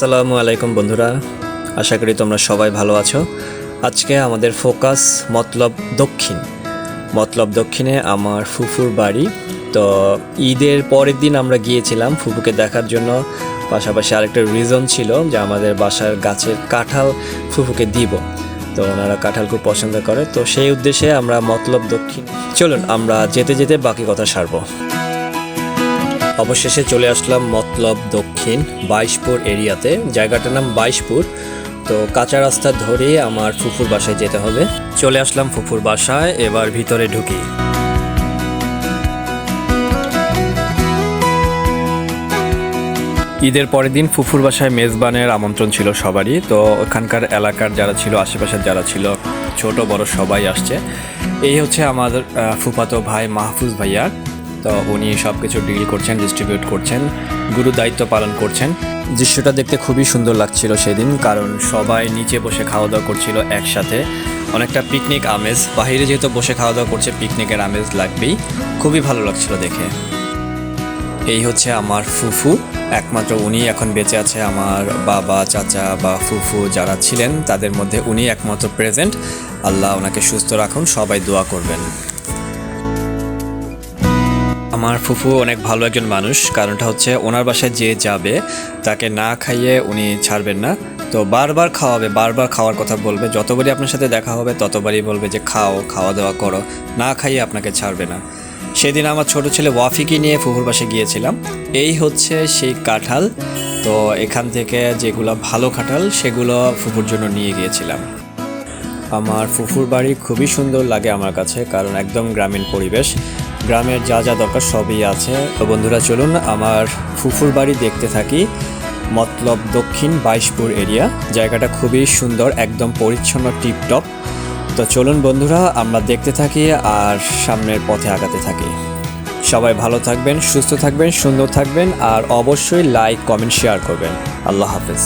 আসসালামু আলাইকুম বন্ধুরা, আশা করি তোমরা সবাই ভালো আছো। আজকে আমাদের ফোকাস মতলব দক্ষিণে আমার ফুফুর বাড়ি। তো ঈদের পরের দিন আমরা গিয়েছিলাম ফুফুকে দেখার জন্য। পাশাপাশি আরেকটা রিজন ছিল যে আমাদের বাসার গাছের কাঁঠাল ফুফুকে দিব, তো ওনারা কাঁঠাল খুব পছন্দ করে। তো সেই উদ্দেশ্যে আমরা মতলব দক্ষিণ, চলুন আমরা যেতে যেতে বাকি কথা সারবো। অবশেষে চলে আসলাম মতলব দক্ষিণ 22পুর এরিয়াতে। জায়গাটার নাম 22পুর। তো কাঁচা রাস্তা ধরে আমার ফুফুর বাসায় যেতে হবে। চলে আসলাম ফুফুর বাসায়, এবার ভিতরে ঢুকি। ঈদের পরের দিন ফুফুর বাসায় মেজবানের আমন্ত্রণ ছিল সবারই। তো ওখানকার এলাকার যারা ছিল, আশেপাশের যারা ছিল, ছোট বড় সবাই আসছে। এই হচ্ছে আমার ফুফাতো ভাই মাহফুজ ভাইয়া। তো উনি সব কিছু ডিল করছেন, ডিস্ট্রিবিউট করছেন, গুরু দায়িত্ব পালন করছেন। দৃশ্যটা দেখতে খুবই সুন্দর লাগছিল সেদিন, কারণ সবাই নিচে বসে খাওয়া দাওয়া করছিল একসাথে। অনেকটা পিকনিক আমেজ, বাহিরে যেহেতু বসে খাওয়া দাওয়া করছে, পিকনিকের আমেজ লাগবেই। খুবই ভালো লাগছিল দেখে। এই হচ্ছে আমার ফুফু, একমাত্র উনি এখন বেঁচে আছে। আমার বাবা, চাচা বা ফুফু যারা ছিলেন তাদের মধ্যে উনি একমাত্র প্রেজেন্ট। আল্লাহ ওনাকে সুস্থ রাখুন, সবাই দোয়া করবেন। আমার ফুফু অনেক ভালো একজন মানুষ। কারণটা হচ্ছে ওনার বাসায় যে যাবে তাকে না খাইয়ে উনি ছাড়বেন না। তো বারবার খাওয়াবে, বারবার খাওয়ার কথা বলবে। যতবারই আপনার সাথে দেখা হবে ততবারই বলবে যে খাওয়া দাওয়া করো, না খাইয়ে আপনাকে ছাড়বে না। সেদিন আমার ছোট ছেলে ওয়াফিকে নিয়ে ফুফুর বাসায় গিয়েছিলাম। এই হচ্ছে সেই কাঁঠাল। তো এখান থেকে যেগুলো ভালো কাঁঠাল সেগুলো ফুফুর জন্য নিয়ে গিয়েছিলাম। আমার ফুফুর বাড়ি খুবই সুন্দর লাগে আমার কাছে, কারণ একদম গ্রামীণ পরিবেশ, গ্রামের যা যা দরকার সবই আছে। তো বন্ধুরা চলুন আমার ফুফুর বাড়ি দেখতে থাকি। মতলব দক্ষিণ 22পুর এরিয়া, জায়গাটা খুবই সুন্দর, একদম পরিচ্ছন্ন, টিপটপ। তো চলুন বন্ধুরা আমরা দেখতে থাকি আর সামনের পথে আগাতে থাকি। সবাই ভালো থাকবেন, সুস্থ থাকবেন, সুন্দর থাকবেন, আর অবশ্যই লাইক, কমেন্ট, শেয়ার করবেন। আল্লাহ হাফেজ।